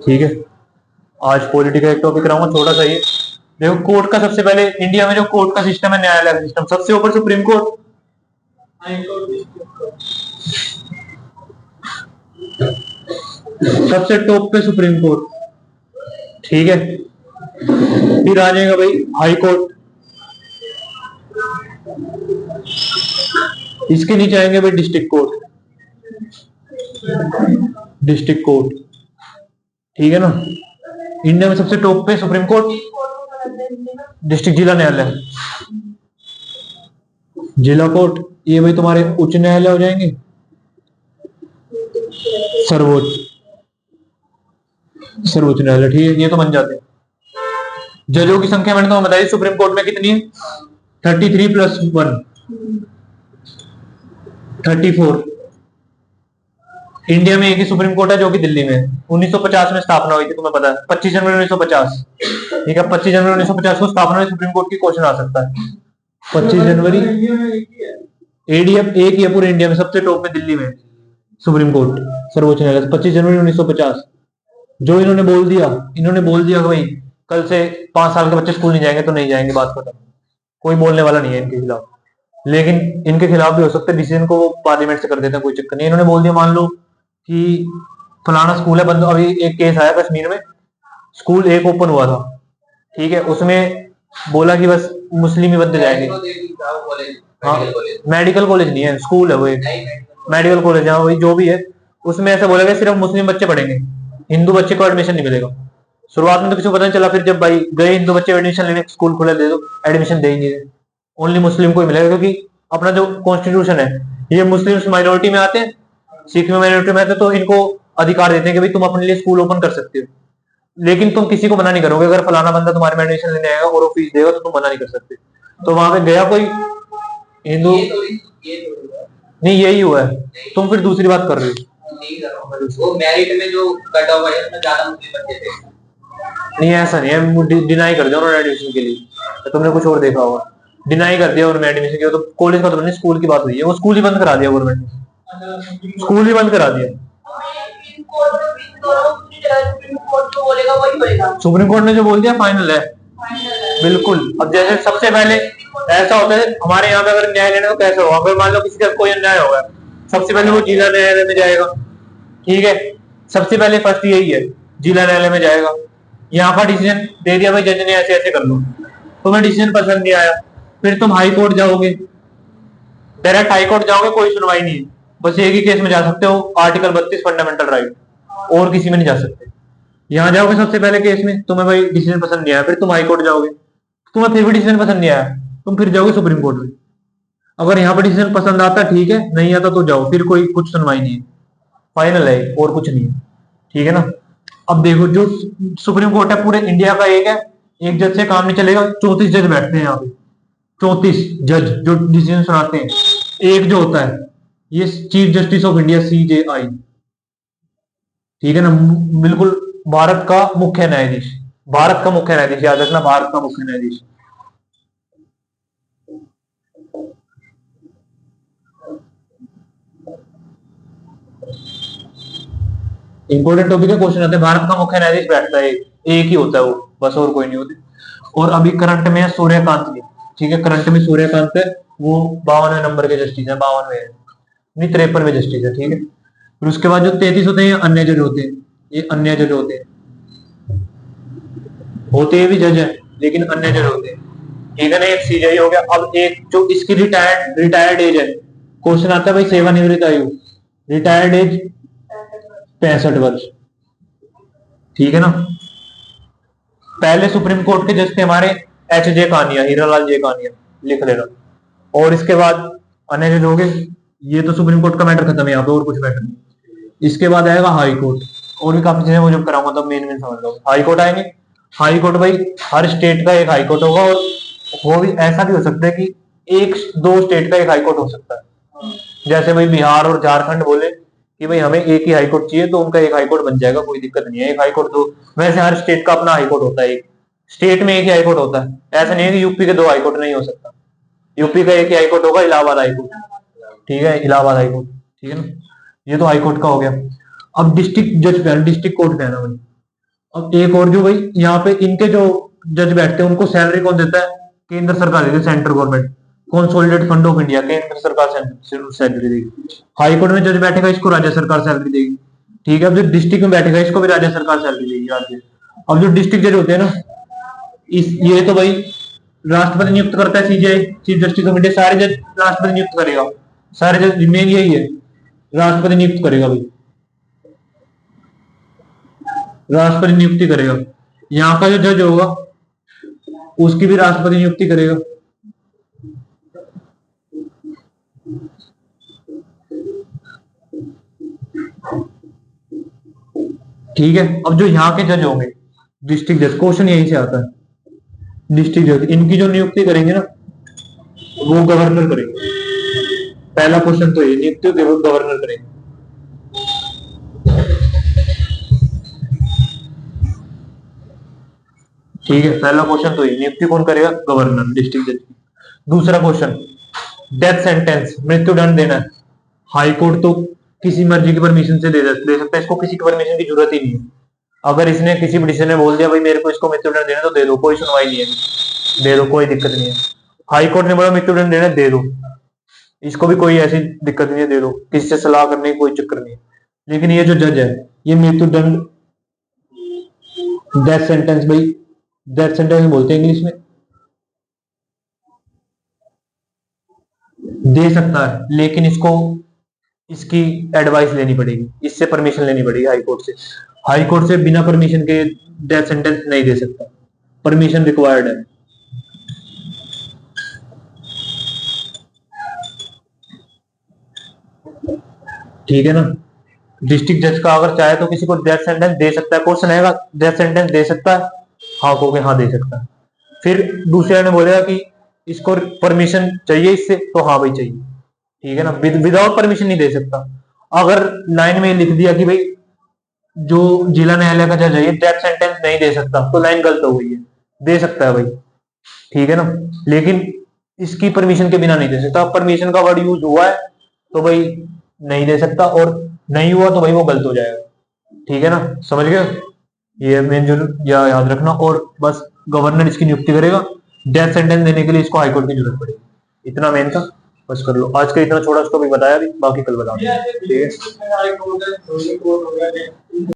ठीक है। आज पॉलिटी का एक टॉपिक कराऊंगा, छोटा सा ही। देखो, कोर्ट का सबसे पहले इंडिया में जो कोर्ट का सिस्टम है, न्यायालय का सिस्टम, सबसे ऊपर सुप्रीम कोर्ट, सबसे टॉप पे सुप्रीम कोर्ट। ठीक है। फिर आ जाएगा भाई हाई कोर्ट, इसके नीचे आएंगे भाई डिस्ट्रिक्ट कोर्ट, डिस्ट्रिक्ट कोर्ट। ठीक है ना। इंडिया में सबसे टॉप पे सुप्रीम कोर्ट, डिस्ट्रिक्ट जिला न्यायालय, जिला कोर्ट, ये भाई तुम्हारे उच्च न्यायालय हो जाएंगे, सर्वोच्च, सर्वोच्च न्यायालय। ठीक है, ये तो बन जाते हैं। जजों की संख्या मैंने तुम्हें बताई सुप्रीम कोर्ट में कितनी है, 33 + 1 34। इंडिया में एक ही सुप्रीम कोर्ट है जो कि दिल्ली में है। 1950 में स्थापना हुई थी, तुम्हें पता है, 25 जनवरी 1950। ठीक है, 25 जनवरी 1950 को स्थापना हुई सुप्रीम कोर्ट की, क्वेश्चन आ सकता है 25 जनवरी। एडीएफ एक ही है पूरे इंडिया में, सबसे टॉप में दिल्ली में सुप्रीम कोर्ट, सर्वोच्च न्यायालय, 25 जनवरी 1950। जो इन्होंने बोल दिया कि भाई कल से 5 साल के बच्चे स्कूल नहीं जाएंगे तो नहीं जाएंगे, बात खत्म। कोई बोलने वाला नहीं है इनके खिलाफ। लेकिन इनके खिलाफ भी हो सकता है, डिसीजन को वो पार्लियामेंट से कर देते हैं, कोई चक्कर नहीं। इन्होंने बोल दिया, मान लो कि फलाना स्कूल है बंद। अभी एक केस आया कश्मीर में, स्कूल एक ओपन हुआ था, ठीक है, उसमें बोला कि बस मुस्लिम ही बंदे जाएंगे। हाँ, मेडिकल कॉलेज नहीं है, स्कूल है वो, एक मेडिकल कॉलेज है वही, जो भी है। उसमें ऐसा बोला गया सिर्फ मुस्लिम बच्चे पढ़ेंगे, हिंदू बच्चे को एडमिशन नहीं मिलेगा। शुरुआत में तो किसी को पता नहीं चला, फिर जब भाई गए हिंदू बच्चे एडमिशन लेने, स्कूल खुले, दे दो एडमिशन, दे ही नहीं रहे। ओनली मुस्लिम को ही मिलेगा, क्योंकि अपना जो कॉन्स्टिट्यूशन है, ये मुस्लिम माइनॉरिटी में आते हैं, सिख में माइनॉरिटी में आते हैं, तो इनको अधिकार देते हैं कि भाई तुम अपने लिए स्कूल ओपन कर सकते हो, लेकिन तुम किसी को मना नहीं करोगे। अगर फलाना बंदा तुम्हारे में एडमिशन लेने आएगा और वो फीस देगा तो तुम मना नहीं कर सकते। तो वहां पे गया कोई हिंदू, नहीं यही हुआ है, तुम फिर दूसरी बात कर रहे हो। वो मेरिट में जो कट ऑफ है उसमें ज्यादा मुस्लिम बच्चे थे। नहीं ऐसा नहीं है, डिनाई कर दिया उन्होंने एडमिशन के लिए, तो तुमने कुछ और देखा होगा। डिनाई कर दिया उन्होंने एडमिशन के, तो कॉलेज का तो नहीं, स्कूल की बात हुई है, वो स्कूल ही बंद करा दिया गवर्नमेंट ने, स्कूल ही बंद करा दिया। सुप्रीम कोर्ट ने जो बोल दिया फाइनल है, बिल्कुल। अब जैसे सबसे पहले ऐसा होता है हमारे यहाँ पे, अगर न्याय लेने को कैसे होगा, अगर मान लो किसी का कोई अन्याय होगा, सबसे पहले वो जिला न्यायालय में जाएगा। ठीक है, सबसे पहले फर्स्ट यही है, जिला न्यायालय में जाएगा। यहाँ का डिसीजन दे दिया भाई जज ने, ऐसे ऐसे कर लो, तुम्हें डिसीजन पसंद नहीं आया, फिर तुम हाई कोर्ट जाओगे, डायरेक्ट हाई कोर्ट जाओगे, कोई सुनवाई नहीं है, बस एक ही केस में जा सकते हो, आर्टिकल 32 फंडामेंटल राइट, और किसी में नहीं जा सकते। यहाँ जाओगे सबसे पहले केस में, तुम्हें भाई डिसीजन पसंद नहीं आया, फिर तुम हाई कोर्ट जाओगे, तुम्हें फिर भी डिसीजन पसंद नहीं आया, तुम फिर जाओगे सुप्रीम कोर्ट में। अगर यहाँ पर डिसीजन पसंद आता ठीक है, नहीं आता तो जाओ, फिर कोई कुछ सुनवाई नहीं है, फाइनल है और कुछ नहीं है। ठीक है ना। अब देखो, जो सुप्रीम कोर्ट है पूरे इंडिया का एक है, एक जज से काम नहीं चलेगा, 34 जज बैठते हैं यहाँ पे, 34 जज जो डिसीजन सुनाते हैं। एक जो होता है ये chief justice of India, CJI। ठीक है ना, बिल्कुल भारत का मुख्य न्यायाधीश, भारत का मुख्य न्यायाधीश, याद रखना, भारत का मुख्य न्यायाधीश। इंपोर्टेंट टॉपिक है, क्वेश्चन आते हैं। भारत का मुख्य न्यायाधीश बैठता है, एक ही होता है वो, बस, और कोई नहीं होती। और अभी करंट में है सूर्यकांत जी। ठीक है, करंट में सूर्यकांत है, वो 52वें नंबर के जस्टिस है, 52वें नहीं 53वें जस्टिस है। ठीक है, फिर उसके बाद जो 33 होते हैं अन्य जज होते हैं, ये अन्य जज होते हैं, होते हैं भी जज है लेकिन अन्य जज होते हैं। ठीक है ना, एक CJI हो गया। अब एक जो इसकी रिटायर्ड एज है, क्वेश्चन आता है भाई सेवानिवृत्त आयु, रिटायर्ड एज 65 वर्ष। ठीक है ना। पहले सुप्रीम कोर्ट के जज थे हमारे HJ कानिया, हीरालाल जे कानिया, लिख लेना। और इसके बाद अन्य जज हो गए, ये तो सुप्रीम कोर्ट का मैटर खत्म है, यहाँ पे और कुछ मैटर नहीं। इसके बाद आएगा हाई कोर्ट, और भी काफी चीजें मुझे कराऊंगा, तो मेन समझ लो। हाई कोर्ट आएंगे, हाई कोर्ट भाई हर स्टेट का एक हाई कोर्ट होगा, और वो भी ऐसा भी हो सकता है कि एक दो स्टेट का एक हाई कोर्ट हो सकता है। जैसे भाई बिहार और झारखंड बोले कि भाई हमें एक ही हाई कोर्ट चाहिए, तो उनका एक हाई कोर्ट बन जाएगा, कोई दिक्कत नहीं है, एक हाई कोर्ट दो। वैसे हर स्टेट का अपना हाई कोर्ट होता है, एक स्टेट में एक ही हाई कोर्ट होता है। ऐसा नहीं है कि यूपी के 2 हाई कोर्ट नहीं हो सकता, यूपी का एक ही हाई कोर्ट होगा, इलाहाबाद हाई कोर्ट। ठीक है, इलाहाबाद हाई कोर्ट। ठीक है ना, ये तो हाई कोर्ट का हो गया। अब डिस्ट्रिक्ट जज पे, डिस्ट्रिक्ट कोर्ट पे है ना भाई, अब एक और जो भाई यहाँ पे इनके जो जज बैठते हैं उनको सैलरी कौन देता है? केंद्र सरकार देती है, central government. Consolidated fund of India, केंद्र सरकार सैलरी देगी। हाई कोर्ट में जज बैठेगा, इसको राज्य सरकार सैलरी देगी। ठीक है, अब जो डिस्ट्रिक्ट में बैठेगा इसको भी राज्य सरकार सैलरी देगी, राज्य। अब जो डिस्ट्रिक्ट जज होते हैं ना, इस ये तो भाई राष्ट्रपति नियुक्त करता है, CGI, chief justice of India, सारे जज राष्ट्रपति नियुक्त करेगा। सारे जज मेन यही है, राष्ट्रपति नियुक्त करेगा भाई, राष्ट्रपति नियुक्ति करेगा। यहाँ का जो जज होगा उसकी भी राष्ट्रपति नियुक्ति करेगा। ठीक है, अब जो यहाँ के जज होंगे डिस्ट्रिक्ट जज, क्वेश्चन यहीं से आता है। डिस्ट्रिक्ट जज इनकी जो नियुक्ति करेंगे ना वो गवर्नर करेंगे। पहला क्वेश्चन तो ये, नियुक्ति गवर्नर करेंगे। ठीक है, पहला क्वेश्चन तो ये, नियुक्ति कौन करेगा? गवर्नर, डिस्ट्रिक्ट जज की। दूसरा क्वेश्चन, डेथ सेंटेंस, मृत्यु दंड देना है। हाई कोर्ट तो किसी मर्जी की परमिशन से दे सकता है, इसको किसी की परमिशन की जरूरत ही नहीं है। अगर इसने किसी पिटिशन ने बोल दिया भाई मेरे को इसको मृत्युदंड देना, तो दे दो, कोई सुनवाई नहीं है, दे दो, कोई दिक्कत नहीं है। हाई कोर्ट ने बोला मृत्युदंड देना, दे दो, इसको भी कोई ऐसी दिक्कत नहीं है, दे दो, किसी से सलाह करने की कोई चक्कर नहीं है। लेकिन ये जो जज है ये मृत्युदंड, डेथ सेंटेंस, भाई डेथ सेंटेंस बोलते हैं इंग्लिश में, दे सकता है, लेकिन इसको इसकी एडवाइस लेनी पड़ेगी, इससे परमिशन लेनी पड़ेगी हाई कोर्ट से। हाई कोर्ट से बिना परमिशन के डेथ सेंटेंस नहीं दे सकता, परमिशन रिक्वायर्ड है। ठीक है ना, डिस्ट्रिक्ट जज का अगर चाहे तो किसी को डेथ सेंटेंस दे सकता है। क्वेश्चन आएगा डेथ सेंटेंस दे सकता है, हाँ कहोगे हाँ दे सकता है। फिर दूसरे ने बोलेगा कि इसको परमिशन चाहिए इससे, तो हाँ भाई चाहिए। ठीक है ना, विदाउट परमिशन नहीं दे सकता। अगर लाइन में लिख दिया कि भाई जो जिला न्यायालय का जज है ये डेथ सेंटेंस नहीं दे सकता, तो लाइन गलत हो गई है, दे सकता है भाई। ठीक है ना, लेकिन इसकी परमिशन के बिना नहीं दे सकता। परमिशन का वर्ड यूज हुआ है तो भाई नहीं दे सकता, और नहीं हुआ तो भाई वो गलत हो जाएगा। ठीक है ना, समझ गए? ये मेन जो याद रखना। और बस गवर्नर इसकी नियुक्ति करेगा, डेथ सेंटेंस देने के लिए इसको हाईकोर्ट की जरूरत पड़ेगी। इतना मेन था, बस कर लो। आज का इतना छोटा उसको भी बताया, भी बाकी कल बता। ठीक है।